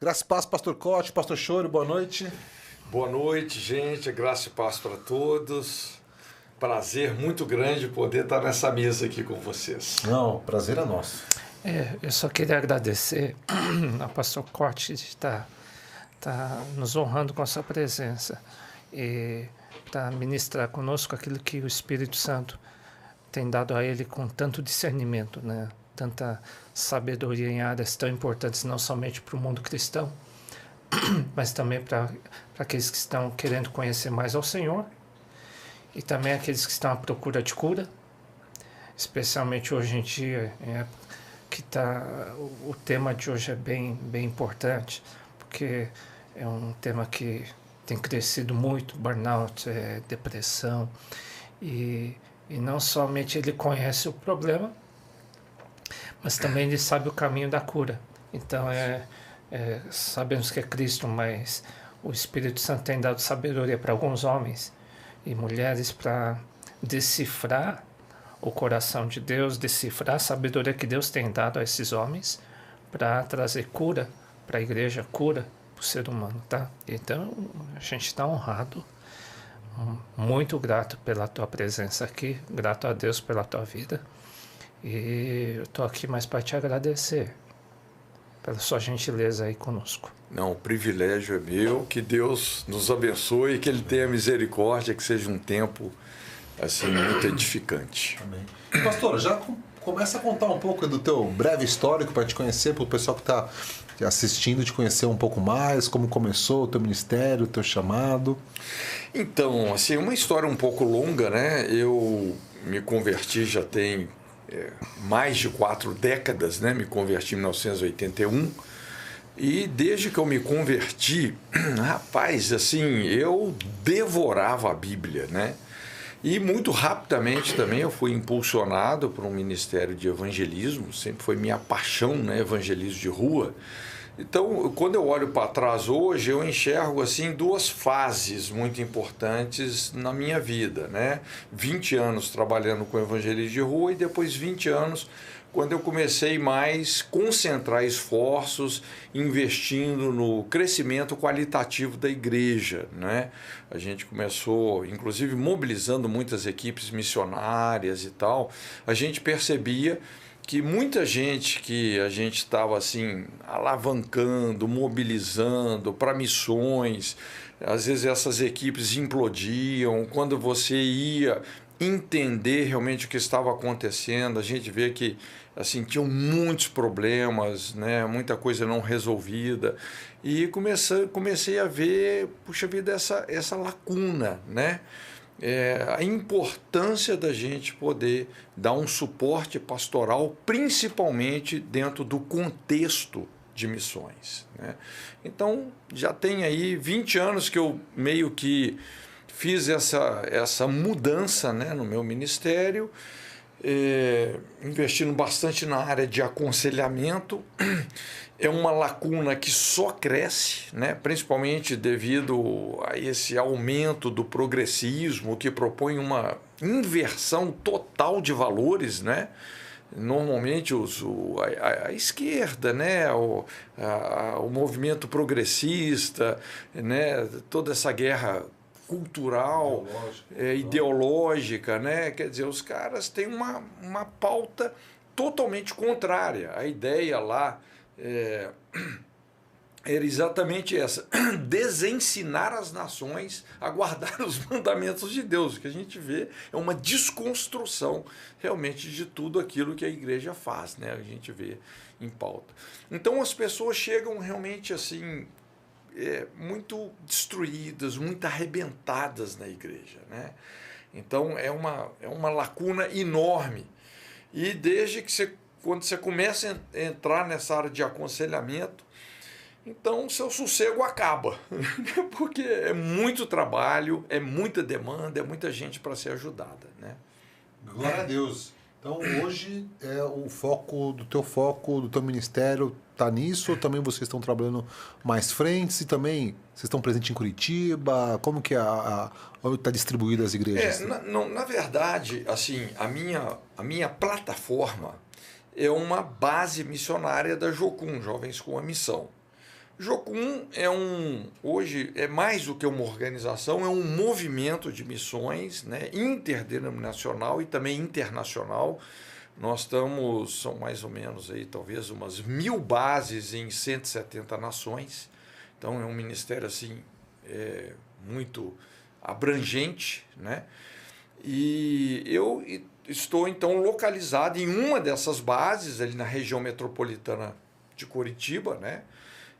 Graça e paz, pastor Cote, pastor Choro, boa noite. Boa noite, gente. Graça e paz para todos. Prazer muito grande poder estar nessa mesa aqui com vocês. Não, prazer é nosso. Eu só queria agradecer ao pastor Cote de estar nos honrando com a sua presença e para ministrar conosco aquilo que o Espírito Santo tem dado a ele com tanto discernimento, né? Tanta sabedoria em áreas tão importantes, não somente para o mundo cristão, mas também para aqueles que estão querendo conhecer mais ao Senhor e também aqueles que estão à procura de cura, especialmente hoje em dia, o tema de hoje é bem importante, porque é um tema que tem crescido muito, burnout, depressão, e não somente ele conhece o problema, mas também ele sabe o caminho da cura. Então, sabemos que é Cristo, mas o Espírito Santo tem dado sabedoria para alguns homens e mulheres para decifrar o coração de Deus, decifrar a sabedoria que Deus tem dado a esses homens para trazer cura para a igreja, cura para o ser humano, tá? Então, a gente está honrado, muito grato pela tua presença aqui, grato a Deus pela tua vida. E eu estou aqui mais para te agradecer pela sua gentileza aí conosco. Não, o privilégio é meu, que Deus nos abençoe, que Ele tenha misericórdia, que seja um tempo assim muito edificante. Amém. Pastor, já começa a contar um pouco do teu breve histórico para te conhecer, para o pessoal que está assistindo te conhecer um pouco mais, como começou o teu ministério, o teu chamado. Então, assim, uma história um pouco longa, né? Eu me converti já tem mais de 4 décadas, né? Me converti em 1981 e desde que eu me converti, rapaz, assim, eu devorava a Bíblia, né? E muito rapidamente também eu fui impulsionado por um ministério de evangelismo, sempre foi minha paixão, né? Evangelismo de rua. Então, quando eu olho para trás hoje, eu enxergo assim 2 fases muito importantes na minha vida, né? 20 anos trabalhando com evangelismo de rua e depois 20 anos quando eu comecei mais concentrar esforços investindo no crescimento qualitativo da igreja, né? A gente começou, inclusive, mobilizando muitas equipes missionárias e tal. A gente percebia que muita gente que a gente estava assim alavancando, mobilizando para missões, às vezes essas equipes implodiam. Quando você ia entender realmente o que estava acontecendo, a gente vê que assim tinham muitos problemas, né, muita coisa não resolvida, e comecei a ver, puxa vida, essa lacuna, né? A importância da gente poder dar um suporte pastoral, principalmente dentro do contexto de missões, né? Então, já tem aí 20 anos que eu meio que fiz essa mudança, né, no meu ministério, investindo bastante na área de aconselhamento. É uma lacuna que só cresce, né? Principalmente devido a esse aumento do progressismo que propõe uma inversão total de valores, né? Normalmente a esquerda, né? o movimento progressista, né? Toda essa guerra cultural, ideológica, né? Quer dizer, os caras têm uma pauta totalmente contrária. A ideia lá era exatamente essa: desensinar as nações a guardar os mandamentos de Deus. O que a gente vê é uma desconstrução realmente de tudo aquilo que a igreja faz, né? A gente vê em pauta. Então as pessoas chegam realmente assim muito destruídas, muito arrebentadas na igreja, né? Então é uma lacuna enorme. E desde que quando você começa a entrar nessa área de aconselhamento, então o seu sossego acaba, porque é muito trabalho, é muita demanda, é muita gente para ser ajudada, né? Glória a Deus. Então hoje o foco do teu ministério está nisso, ou também vocês estão trabalhando mais frentes e também vocês estão presentes em Curitiba? Como que está distribuída as igrejas? Na verdade, assim, a minha plataforma é uma base missionária da Jocum, Jovens com a Missão. Jocum hoje é mais do que uma organização, é um movimento de missões, né, interdenominacional e também internacional. Nós são mais ou menos aí, talvez umas 1000 bases em 170 nações. Então é um ministério assim, muito abrangente, né? E eu estou então localizado em uma dessas bases ali na região metropolitana de Curitiba, né?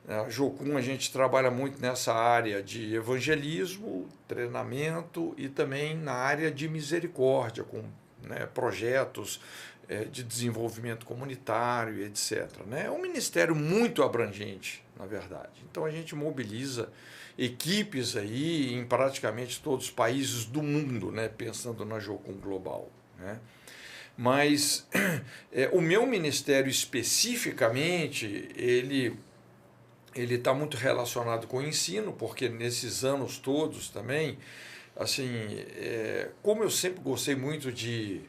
A Jocum, a gente trabalha muito nessa área de evangelismo, treinamento e também na área de misericórdia, com, né, projetos de desenvolvimento comunitário, etc. Né? É um ministério muito abrangente, na verdade. Então a gente mobiliza equipes aí em praticamente todos os países do mundo, né, pensando na Jocum Global, né? Mas o meu ministério especificamente, ele está muito relacionado com o ensino, porque nesses anos todos também, assim, como eu sempre gostei muito de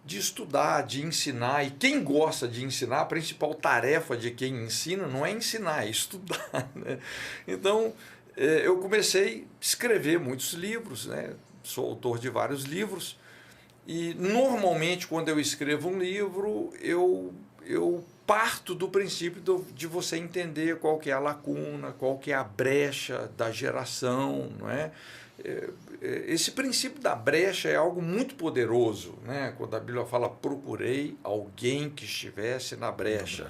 estudar, de ensinar, e quem gosta de ensinar, a principal tarefa de quem ensina não é ensinar, é estudar, né? Então, eu comecei a escrever muitos livros, né? Sou autor de vários livros, e normalmente quando eu escrevo um livro, eu parto do princípio de você entender qual que é a lacuna, qual que é a brecha da geração, não é? Esse princípio da brecha é algo muito poderoso, né? Quando a Bíblia fala, procurei alguém que estivesse na brecha.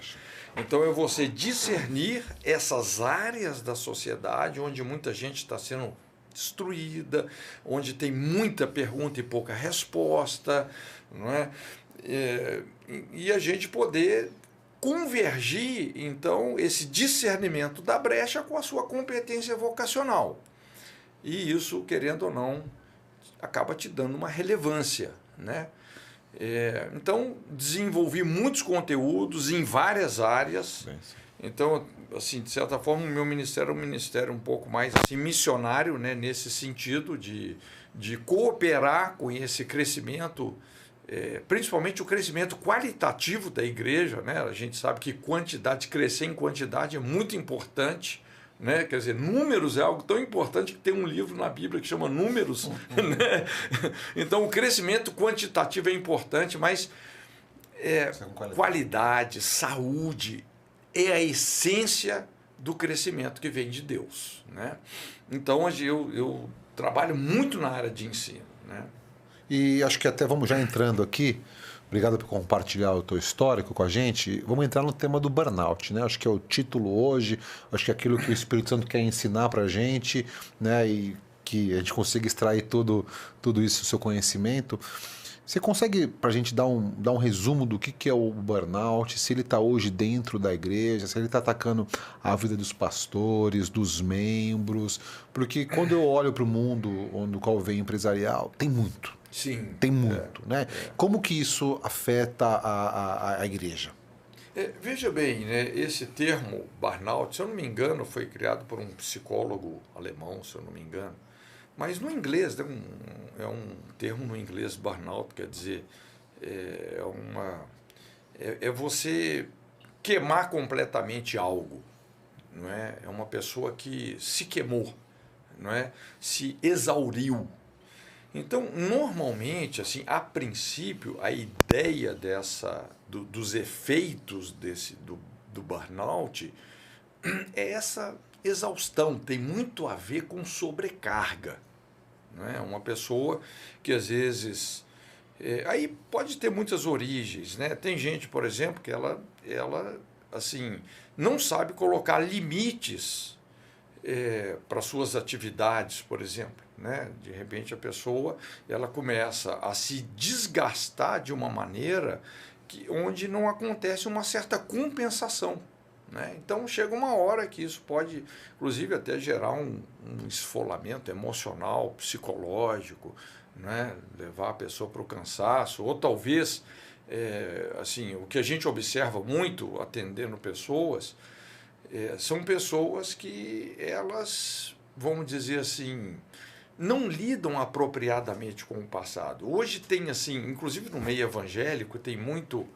Então é você discernir essas áreas da sociedade onde muita gente está sendo destruída, onde tem muita pergunta e pouca resposta, não é? E a gente poder convergir, então, esse discernimento da brecha com a sua competência vocacional. E isso, querendo ou não, acaba te dando uma relevância, né? Então, desenvolvi muitos conteúdos em várias áreas. Então, assim, de certa forma, o meu ministério é um ministério um pouco mais assim, missionário, né? Nesse sentido de cooperar com esse crescimento, principalmente o crescimento qualitativo da igreja, né? A gente sabe que crescer em quantidade é muito importante, né? Quer dizer, números é algo tão importante que tem um livro na Bíblia que chama Números, né? Então o crescimento quantitativo é importante, mas qualidade, saúde é a essência do crescimento que vem de Deus, né? Então eu trabalho muito na área de ensino, né? E acho que até vamos já entrando aqui, obrigado por compartilhar o teu histórico com a gente, vamos entrar no tema do burnout, né? Acho que é o título hoje, acho que é aquilo que o Espírito Santo quer ensinar para a gente, né? E que a gente consiga extrair tudo isso do seu conhecimento. Você consegue, para a gente, dar um resumo do que é o burnout, se ele está hoje dentro da igreja, se ele está atacando a vida dos pastores, dos membros? Porque quando eu olho para o mundo no qual vem empresarial, tem muito. Sim. Tem muito, né? Como que isso afeta a igreja? Veja bem, né, esse termo burnout, se eu não me engano, foi criado por um psicólogo alemão, se eu não me engano. Mas no inglês, é um termo no inglês, burnout, quer dizer, é você queimar completamente algo, não é? É uma pessoa que se queimou, não é? Se exauriu. Então, normalmente, assim, a princípio, a ideia dos efeitos do burnout é essa exaustão, tem muito a ver com sobrecarga. Não é? Uma pessoa que às vezes... aí pode ter muitas origens, né? Tem gente, por exemplo, que ela assim, não sabe colocar limites para suas atividades, por exemplo, né? De repente a pessoa ela começa a se desgastar de uma maneira onde não acontece uma certa compensação, né? Então chega uma hora que isso pode, inclusive, até gerar um esfolamento emocional, psicológico, né? Levar a pessoa para o cansaço, ou talvez, assim, o que a gente observa muito atendendo pessoas, são pessoas que elas, vamos dizer assim, não lidam apropriadamente com o passado. Hoje tem, assim, inclusive no meio evangélico, tem muito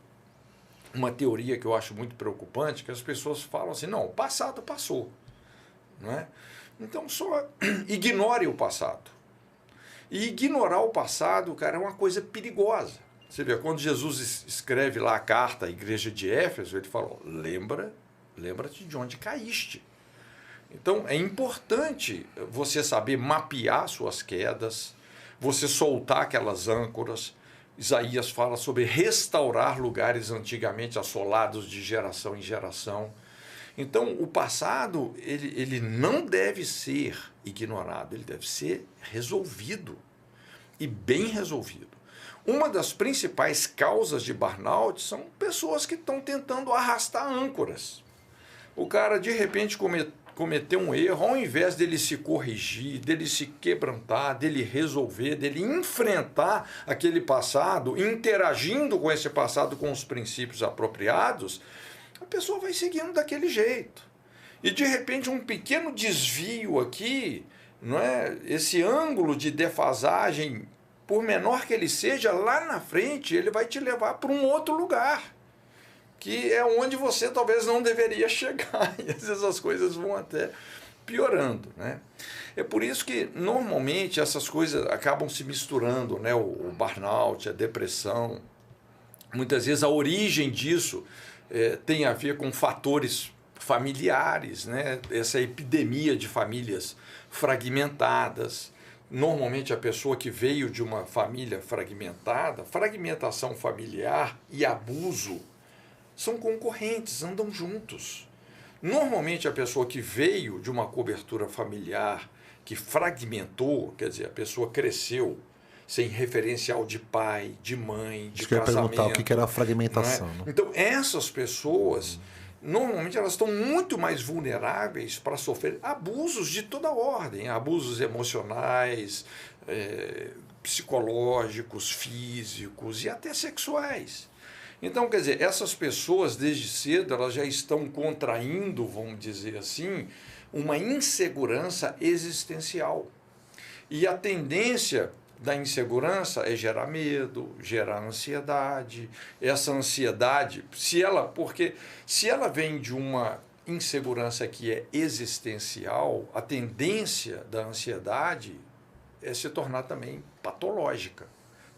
uma teoria que eu acho muito preocupante, que as pessoas falam assim, não, o passado passou. Não é? Então só ignore o passado. E ignorar o passado, cara, é uma coisa perigosa. Você vê, quando Jesus escreve lá a carta à igreja de Éfeso, ele falou, lembra-te de onde caíste. Então é importante você saber mapear suas quedas, você soltar aquelas âncoras. Isaías fala sobre restaurar lugares antigamente assolados de geração em geração. Então, o passado ele não deve ser ignorado, ele deve ser resolvido, e bem resolvido. Uma das principais causas de burnout são pessoas que estão tentando arrastar âncoras. O cara, de repente, cometeu um erro, ao invés dele se corrigir, dele se quebrantar, dele resolver, dele enfrentar aquele passado, interagindo com esse passado com os princípios apropriados, a pessoa vai seguindo daquele jeito. E de repente um pequeno desvio aqui, não é? Esse ângulo de defasagem, por menor que ele seja, lá na frente ele vai te levar para um outro lugar, que é onde você talvez não deveria chegar. E às vezes as coisas vão até piorando, né? É por isso que normalmente essas coisas acabam se misturando, né? O burnout, a depressão. Muitas vezes a origem disso tem a ver com fatores familiares, né? Essa epidemia de famílias fragmentadas. Normalmente a pessoa que veio de uma família fragmentada, fragmentação familiar e abuso são concorrentes, andam juntos. Normalmente a pessoa que veio de uma cobertura familiar que fragmentou, quer dizer, a pessoa cresceu sem referencial de pai, de mãe, de casamento. Eu ia perguntar o que era a fragmentação. Né? Então, essas pessoas, normalmente, elas estão muito mais vulneráveis para sofrer abusos de toda ordem, abusos emocionais, psicológicos, físicos e até sexuais. Então, quer dizer, essas pessoas, desde cedo, elas já estão contraindo, vamos dizer assim, uma insegurança existencial. E a tendência da insegurança é gerar medo, gerar ansiedade. Essa ansiedade, porque se ela vem de uma insegurança que é existencial, a tendência da ansiedade é se tornar também patológica.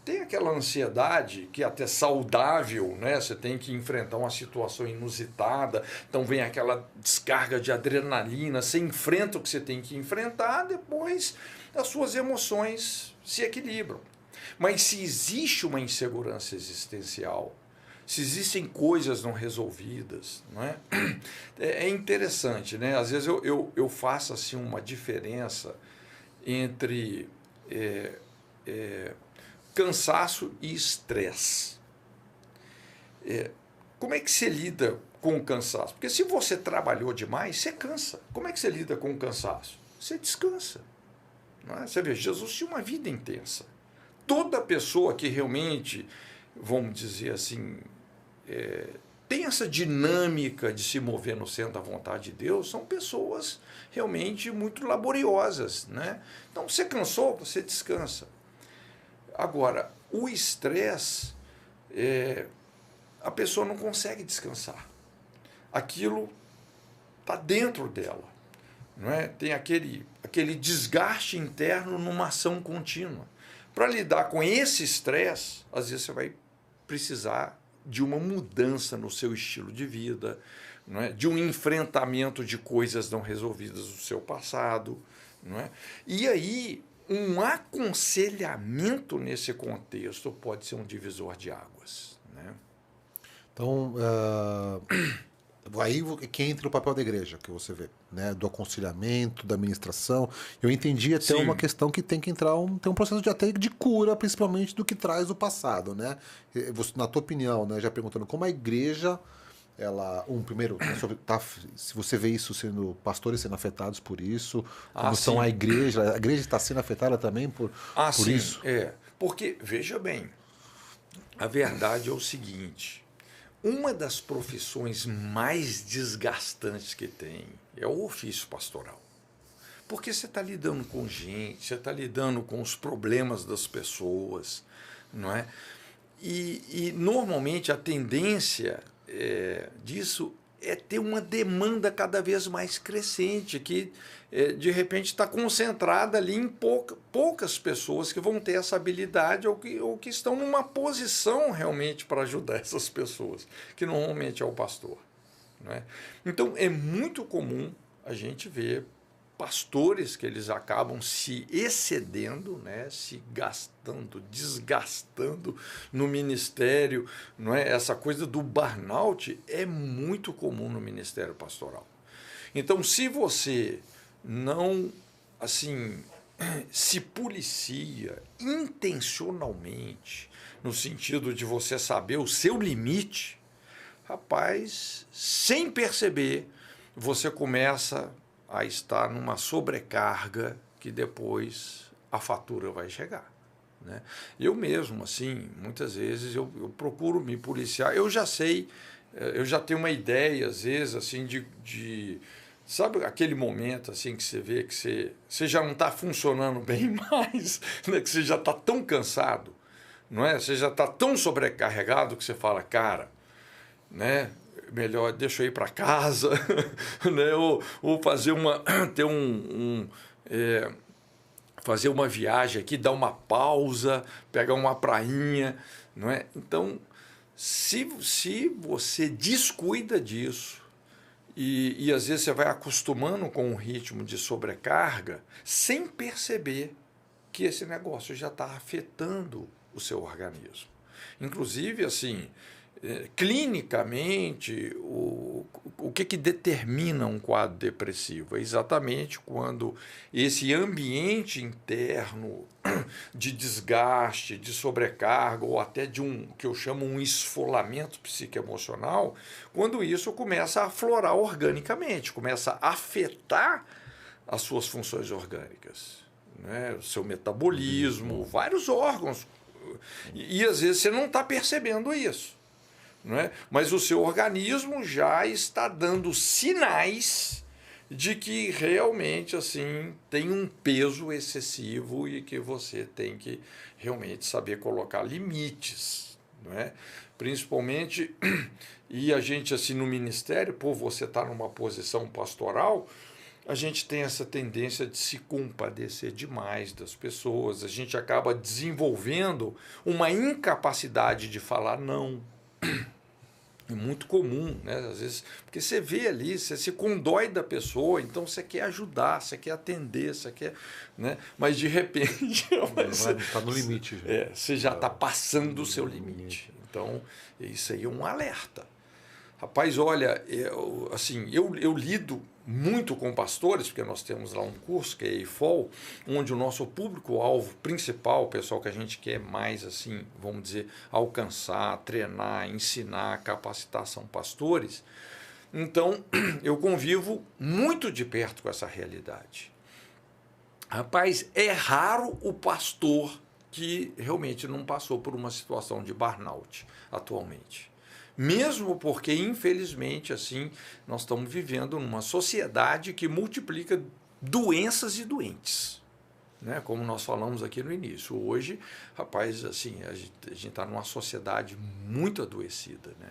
Tem aquela ansiedade que é até saudável, né? Você tem que enfrentar uma situação inusitada, então vem aquela descarga de adrenalina, você enfrenta o que você tem que enfrentar, depois as suas emoções se equilibram. Mas se existe uma insegurança existencial, se existem coisas não resolvidas, não é? É interessante, né? Às vezes eu faço assim uma diferença entre cansaço e estresse. Como é que você lida com o cansaço? Porque se você trabalhou demais, você cansa. Como é que você lida com o cansaço? Você descansa. Não é? Você vê, Jesus tinha uma vida intensa. Toda pessoa que realmente, vamos dizer assim, tem essa dinâmica de se mover no centro da vontade de Deus, são pessoas realmente muito laboriosas, né? Então, você cansou, você descansa. Agora, o estresse, a pessoa não consegue descansar. Aquilo está dentro dela. Não é? Tem aquele desgaste interno numa ação contínua. Para lidar com esse estresse, às vezes você vai precisar de uma mudança no seu estilo de vida, não é? De um enfrentamento de coisas não resolvidas do seu passado. Não é? E aí, um aconselhamento nesse contexto pode ser um divisor de águas. Né? Então, aí que entra o papel da igreja, que você vê, né? Do aconselhamento, da administração. Eu entendi até Sim. uma questão que tem que entrar tem um processo de cura, principalmente do que traz do passado. Né? Na tua opinião, né? Já perguntando como a igreja... primeiro, se você vê isso sendo pastores sendo afetados por isso, como são a igreja está sendo afetada também por sim, isso? Porque, veja bem, a verdade é o seguinte, uma das profissões mais desgastantes que tem é o ofício pastoral. Porque você está lidando com gente, você está lidando com os problemas das pessoas, não é? E normalmente a tendência disso é ter uma demanda cada vez mais crescente, que de repente está concentrada ali em poucas pessoas que vão ter essa habilidade ou que estão numa posição realmente para ajudar essas pessoas, que normalmente é o pastor. Não é? Então é muito comum a gente ver pastores que eles acabam se excedendo, né, se gastando, desgastando no ministério, não é? Essa coisa do burnout é muito comum no ministério pastoral. Então, se você não assim se policia intencionalmente, no sentido de você saber o seu limite, rapaz, sem perceber, você começa a estar numa sobrecarga que depois a fatura vai chegar. Né? Eu mesmo, assim, muitas vezes eu procuro me policiar. Eu já sei, eu já tenho uma ideia, às vezes, assim, sabe aquele momento assim que você vê que você já não está funcionando bem mais, né? Que você já está tão cansado, não é? Você já está tão sobrecarregado que você fala, cara, né? Melhor deixa eu ir para casa, né? ou fazer fazer uma viagem aqui, dar uma pausa, pegar uma prainha, não é? Então, se você descuida disso e às vezes você vai acostumando com um ritmo de sobrecarga, sem perceber que esse negócio já está afetando o seu organismo. Inclusive, assim, clinicamente, o que determina um quadro depressivo? É exatamente quando esse ambiente interno de desgaste, de sobrecarga, ou até de que eu chamo um esfolamento psicoemocional, quando isso começa a aflorar organicamente, começa a afetar as suas funções orgânicas, né? O seu metabolismo, vários órgãos. E às vezes você não está percebendo isso. Não é? Mas o seu organismo já está dando sinais de que realmente assim tem um peso excessivo e que você tem que realmente saber colocar limites, não é? Principalmente, e a gente assim no ministério, por você estar numa posição pastoral, a gente tem essa tendência de se compadecer demais das pessoas, a gente acaba desenvolvendo uma incapacidade de falar não. É muito comum, né? Às vezes, porque você vê ali, você se condói da pessoa, então você quer ajudar, você quer atender, você quer, né? Mas de repente está no limite. Você já está passando o seu limite. Então, isso aí é um alerta. Rapaz, olha, eu lido muito com pastores, porque nós temos lá um curso que é EIFOL, onde o nosso público-alvo principal, o pessoal que a gente quer mais, assim, vamos dizer, alcançar, treinar, ensinar, capacitar, são pastores. Então, eu convivo muito de perto com essa realidade. Rapaz, é raro o pastor que realmente não passou por uma situação de burnout atualmente. Mesmo porque, infelizmente, assim, nós estamos vivendo numa sociedade que multiplica doenças e doentes, né? Como nós falamos aqui no início. Hoje, rapaz, assim, a gente está numa sociedade muito adoecida, né?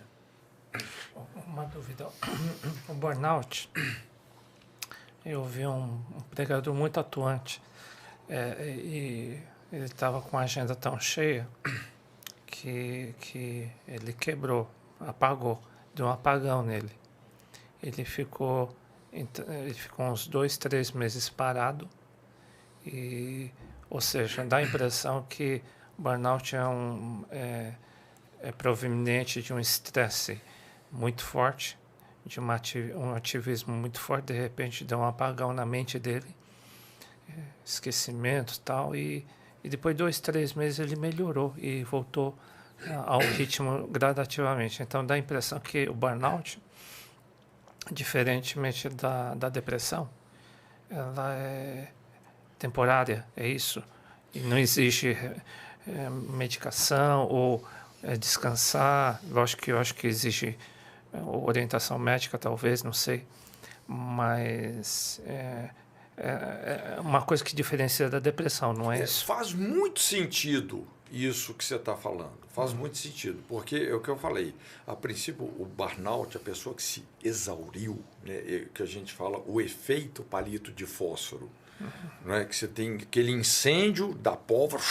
Uma dúvida. O burnout, eu vi um pregador muito atuante e ele estava com a agenda tão cheia que ele quebrou, apagou, deu um apagão nele. Ele ficou uns 2, 3 meses parado, ou seja, dá a impressão que o burnout é proveniente de um estresse muito forte, de um ativismo muito forte, de repente deu um apagão na mente dele, esquecimento e tal, e depois de 2, 3 meses ele melhorou e voltou ao ritmo gradativamente. Então dá a impressão que o burnout, diferentemente da depressão, ela é temporária, é isso. E não existe medicação ou descansar. Lógico que eu acho que exige orientação médica, talvez, não sei. Mas é uma coisa que diferencia da depressão, não é isso? Faz muito sentido isso que você está falando. Faz muito sentido, porque é o que eu falei. A princípio, o burnout, a pessoa que se exauriu, né, que a gente fala o efeito palito de fósforo, né, que você tem aquele incêndio da pólvora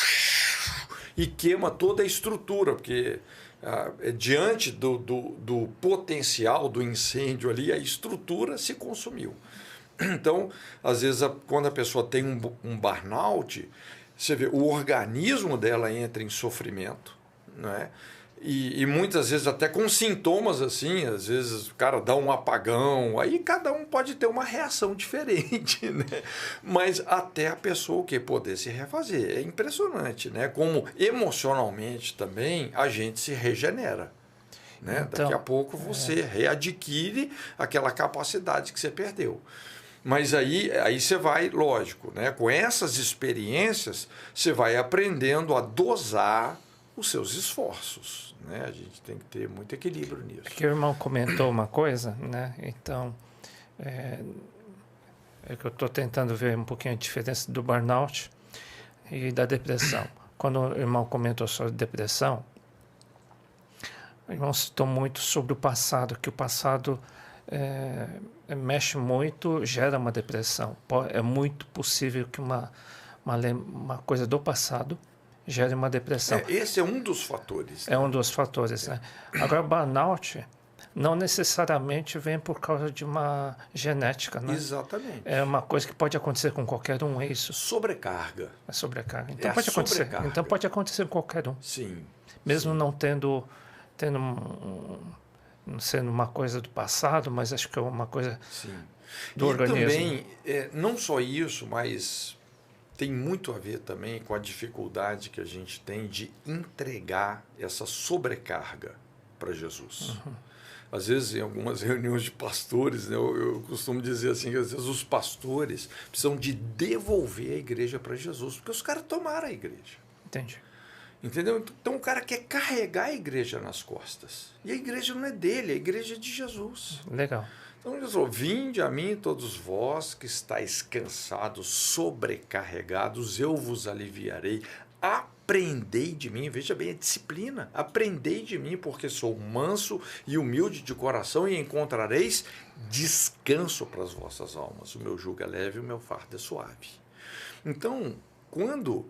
e queima toda a estrutura, porque diante do potencial do incêndio ali, a estrutura se consumiu. Então, às vezes, quando a pessoa tem um burnout, você vê, o organismo dela entra em sofrimento, né? E muitas vezes até com sintomas assim, às vezes o cara dá um apagão, aí cada um pode ter uma reação diferente, né? Mas até a pessoa o quê? Poder se refazer. É impressionante, né? Como emocionalmente também a gente se regenera. Né? Então, daqui a pouco você readquire aquela capacidade que você perdeu. Mas aí você vai, lógico, né? Com essas experiências, você vai aprendendo a dosar os seus esforços. Né? A gente tem que ter muito equilíbrio nisso. Aqui o irmão comentou uma coisa, né? Então, é que eu estou tentando ver um pouquinho a diferença do burnout e da depressão. Quando o irmão comentou sobre depressão, o irmão citou muito sobre o passado, que o passado mexe muito, gera uma depressão. É muito possível que uma coisa do passado gere uma depressão. Esse é um dos fatores. É um dos fatores. Né? Agora, burnout não necessariamente vem por causa de uma genética. Né? Exatamente. É uma coisa que pode acontecer com qualquer um, é isso? Sobrecarga. É sobrecarga. Então pode acontecer. Então pode acontecer com qualquer um. Sim. Mesmo não tendo sendo uma coisa do passado, mas acho que é uma coisa do organismo. E também, não só isso, mas tem muito a ver também com a dificuldade que a gente tem de entregar essa sobrecarga para Jesus. Uhum. Às vezes, em algumas reuniões de pastores, né, eu costumo dizer assim, que às vezes os pastores precisam de devolver a igreja para Jesus, porque os caras tomaram a igreja. Entendi. Entendeu? Então o cara quer carregar a igreja nas costas. E a igreja não é dele, a igreja é de Jesus. Legal. Então Jesus falou, vinde a mim todos vós que estáis cansados, sobrecarregados, eu vos aliviarei. Aprendei de mim, veja bem a disciplina. Aprendei de mim, porque sou manso e humilde de coração e encontrareis descanso para as vossas almas. O meu jugo é leve e o meu fardo é suave. Então, quando,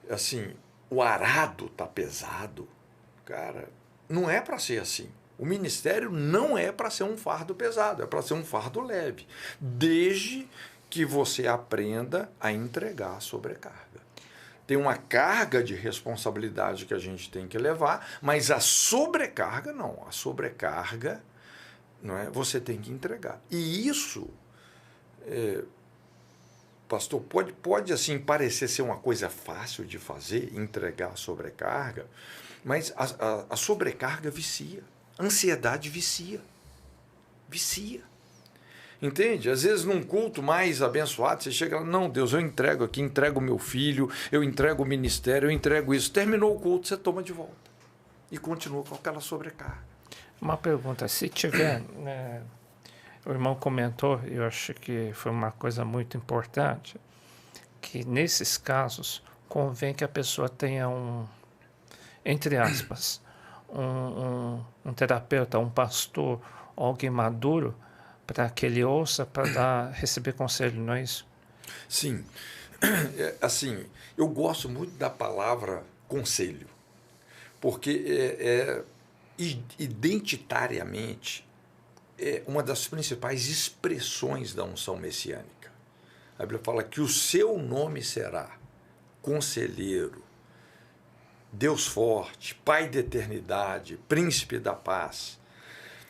assim, o arado está pesado, cara, não é para ser assim. O ministério não é para ser um fardo pesado, é para ser um fardo leve, desde que você aprenda a entregar a sobrecarga. Tem uma carga de responsabilidade que a gente tem que levar, mas a sobrecarga não. A sobrecarga, não é, você tem que entregar. E isso, pastor, pode assim parecer ser uma coisa fácil de fazer, entregar a sobrecarga, mas a sobrecarga vicia. A ansiedade vicia. Vicia. Entende? Às vezes num culto mais abençoado, você chega lá, não, Deus, eu entrego aqui, entrego o meu filho, eu entrego o ministério, eu entrego isso. Terminou o culto, você toma de volta. E continua com aquela sobrecarga. Uma pergunta, se tiver... o irmão comentou, eu acho que foi uma coisa muito importante, que nesses casos convém que a pessoa tenha entre aspas, um terapeuta, um pastor, alguém maduro, para que ele ouça, para receber conselho, não é isso? Sim. Assim, eu gosto muito da palavra conselho, porque identitariamente é uma das principais expressões da unção messiânica. A Bíblia fala que o seu nome será Conselheiro, Deus forte, Pai da eternidade, Príncipe da paz.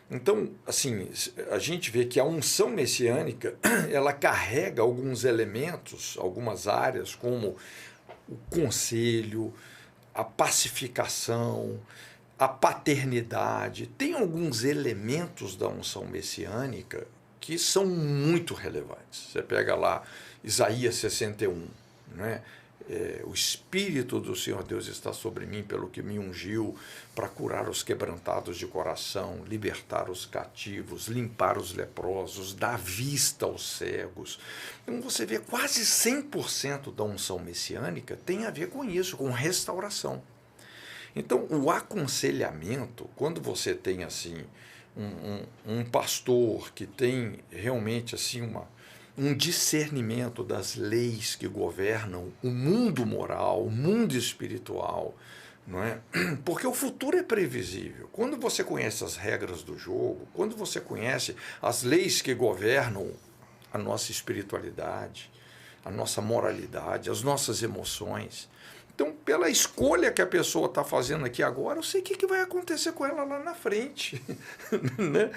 Então, assim, a gente vê que a unção messiânica, ela carrega alguns elementos, algumas áreas, como o conselho, a pacificação, a paternidade. Tem alguns elementos da unção messiânica que são muito relevantes. Você pega lá Isaías 61, né? O Espírito do Senhor Deus está sobre mim, pelo que me ungiu para curar os quebrantados de coração, libertar os cativos, limpar os leprosos, dar vista aos cegos. Então você vê quase 100% da unção messiânica tem a ver com isso, com restauração. Então, o aconselhamento, quando você tem assim um pastor que tem realmente assim um discernimento das leis que governam o mundo moral, o mundo espiritual, não é? Porque o futuro é previsível. Quando você conhece as regras do jogo, quando você conhece as leis que governam a nossa espiritualidade, a nossa moralidade, as nossas emoções. Então, pela escolha que a pessoa está fazendo aqui agora, eu sei o que vai acontecer com ela lá na frente. Né?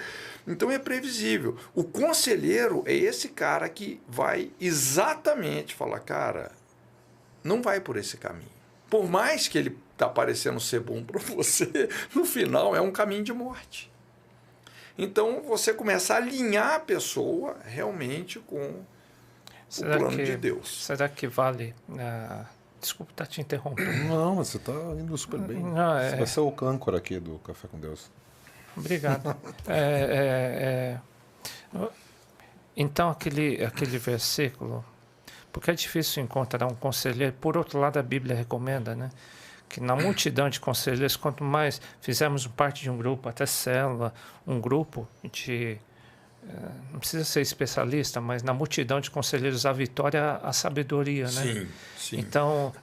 Então, é previsível. O conselheiro é esse cara que vai exatamente falar, cara, não vai por esse caminho. Por mais que ele está parecendo ser bom para você, no final é um caminho de morte. Então, você começa a alinhar a pessoa realmente com o plano de Deus. Será que vale... Desculpa estar te interrompendo. Não, você está indo super bem. Você vai ser o âncora aqui do Café com Deus. Obrigado. Então, aquele versículo... Porque é difícil encontrar um conselheiro. Por outro lado, a Bíblia recomenda, né, que na multidão de conselheiros, quanto mais fizermos parte de um grupo, até célula, um grupo de... não precisa ser especialista, mas na multidão de conselheiros a vitória, a sabedoria, né? Sim, sim. Então,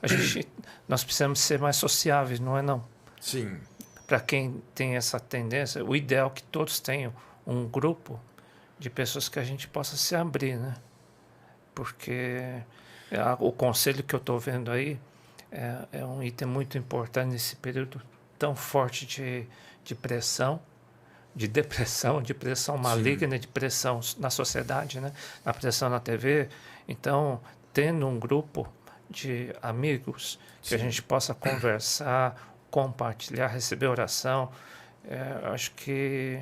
nós precisamos ser mais sociáveis, não é não? Sim. Para quem tem essa tendência, o ideal é que todos tenham um grupo de pessoas que a gente possa se abrir, né? Porque o conselho que eu estou vendo aí é um item muito importante nesse período tão forte de pressão, de depressão, de pressão maligna, sim, de pressão na sociedade, né? Na pressão na TV. Então, tendo um grupo de amigos que, sim, a gente possa conversar, compartilhar, receber oração, acho que...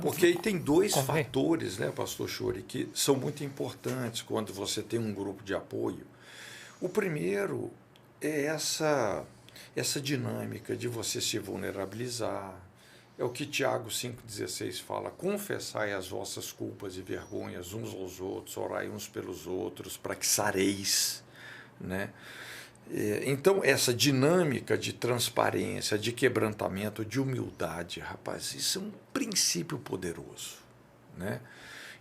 Porque aí tem dois fatores, né, pastor Chori, que são muito importantes quando você tem um grupo de apoio. O primeiro é essa dinâmica de você se vulnerabilizar. É o que Tiago 5,16 fala: confessai as vossas culpas e vergonhas uns aos outros, orai uns pelos outros, para que sareis, né? Então, essa dinâmica de transparência, de quebrantamento, de humildade, rapaz, isso é um princípio poderoso, né?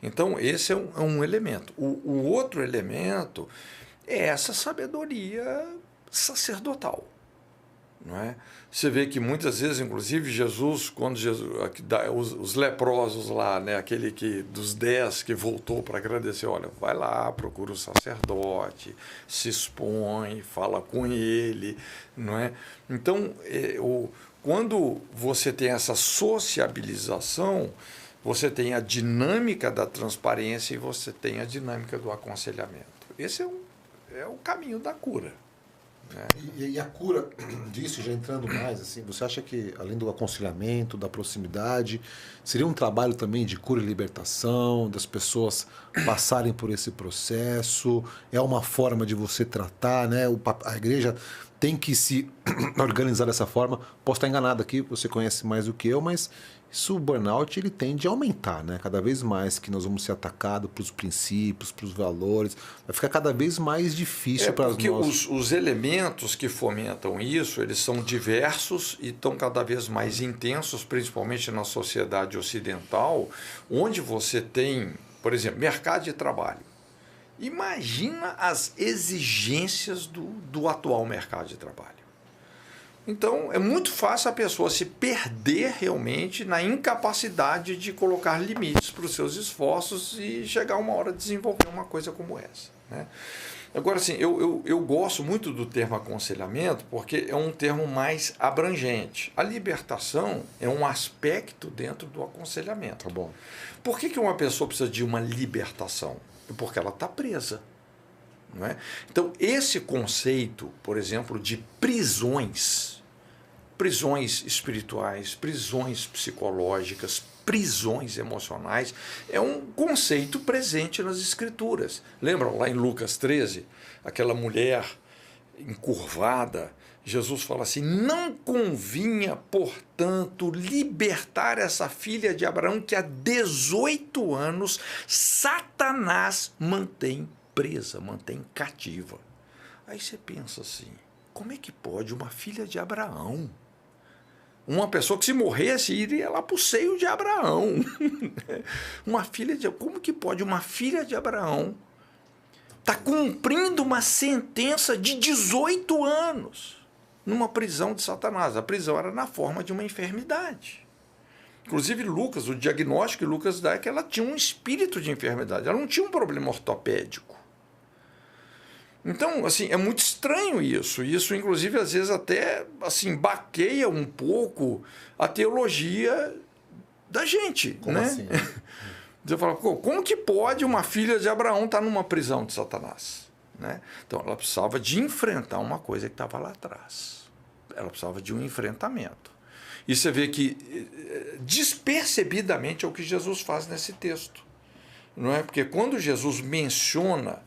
Então, esse é um elemento. O outro elemento é essa sabedoria sacerdotal, não é? Você vê que muitas vezes, inclusive, Jesus, quando os leprosos lá, né, aquele dos 10 que voltou para agradecer, olha, vai lá, procura o sacerdote, se expõe, fala com ele, não é? Então, quando você tem essa sociabilização, você tem a dinâmica da transparência e você tem a dinâmica do aconselhamento. Esse é o caminho da cura. E a cura disso, já entrando mais, assim, você acha que, além do aconselhamento, da proximidade, seria um trabalho também de cura e libertação, das pessoas passarem por esse processo? É uma forma de você tratar, né? A igreja tem que se organizar dessa forma. Posso estar enganado aqui, você conhece mais do que eu, mas o burnout ele tende a aumentar, né? Cada vez mais que nós vamos ser atacados para os princípios, para os valores, vai ficar cada vez mais difícil para nós. Porque os elementos que fomentam isso, eles são diversos e estão cada vez mais intensos, principalmente na sociedade ocidental, onde você tem, por exemplo, mercado de trabalho. Imagina as exigências do atual mercado de trabalho. Então, é muito fácil a pessoa se perder realmente na incapacidade de colocar limites para os seus esforços e chegar uma hora a desenvolver uma coisa como essa, né? Agora, assim, eu gosto muito do termo aconselhamento porque é um termo mais abrangente. A libertação é um aspecto dentro do aconselhamento. Tá bom. Por que uma pessoa precisa de uma libertação? Porque ela está presa. Não é? Então, esse conceito, por exemplo, de prisões espirituais, prisões psicológicas, prisões emocionais, é um conceito presente nas Escrituras. Lembram lá em Lucas 13, aquela mulher encurvada? Jesus fala assim: não convinha, portanto, libertar essa filha de Abraão que há 18 anos Satanás mantém presa, mantém cativa. Aí você pensa assim: como é que pode uma filha de Abraão Uma pessoa que se morresse iria lá para o seio de Abraão. Uma filha de... Como que pode uma filha de Abraão estar cumprindo uma sentença de 18 anos numa prisão de Satanás? A prisão era na forma de uma enfermidade. Inclusive Lucas, o diagnóstico que Lucas dá é que ela tinha um espírito de enfermidade. Ela não tinha um problema ortopédico. Então, assim, é muito estranho isso. Isso, inclusive, às vezes até assim, baqueia um pouco a teologia da gente. Como né? assim? Você fala, como que pode uma filha de Abraão estar numa prisão de Satanás? Né? Então, ela precisava de enfrentar uma coisa que estava lá atrás. Ela precisava de um enfrentamento. E você vê que, despercebidamente, é o que Jesus faz nesse texto. Não é? Porque quando Jesus menciona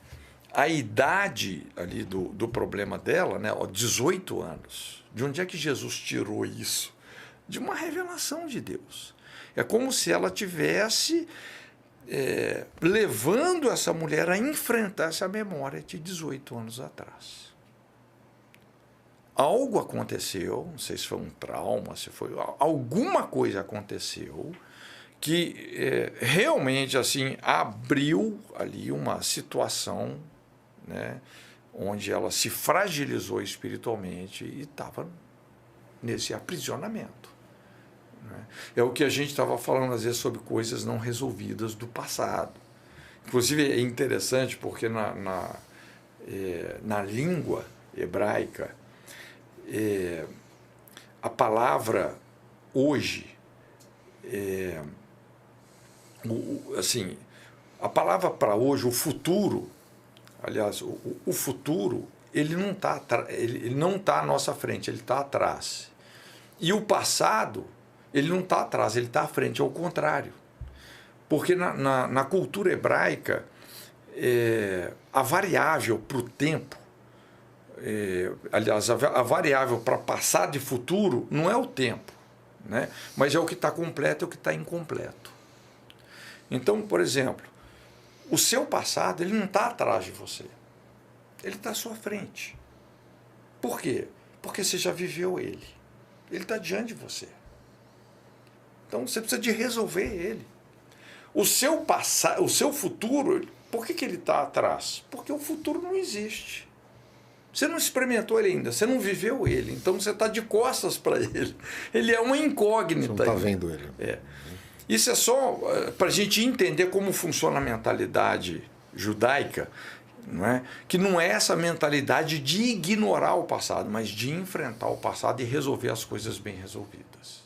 a idade ali do problema dela, né? 18 anos. De onde é que Jesus tirou isso? De uma revelação de Deus. É como se ela tivesse levando essa mulher a enfrentar essa memória de 18 anos atrás. Algo aconteceu, não sei se foi um trauma, se foi alguma coisa aconteceu que realmente assim abriu ali uma situação, né, onde ela se fragilizou espiritualmente e estava nesse aprisionamento. Né? É o que a gente estava falando às vezes sobre coisas não resolvidas do passado. Inclusive é interessante porque na língua hebraica a palavra hoje assim, a palavra para hoje, o futuro, aliás, o futuro, ele não está à nossa frente, ele está atrás. E o passado, ele não está atrás, ele está à frente, é o contrário. Porque na cultura hebraica, a variável para o tempo, aliás, a variável para passado e futuro não é o tempo, né? Mas é o que está completo e o que está incompleto. Então, por exemplo, o seu passado ele não está atrás de você, ele está à sua frente. Por quê? Porque você já viveu ele está diante de você. Então você precisa de resolver ele. O seu passado, o seu futuro, por que ele está atrás? Porque o futuro não existe. Você não experimentou ele ainda, você não viveu ele, então você está de costas para ele. Ele é uma incógnita. Você não está vendo ele. Isso é só para a gente entender como funciona a mentalidade judaica, não é? Que não é essa mentalidade de ignorar o passado, mas de enfrentar o passado e resolver as coisas bem resolvidas.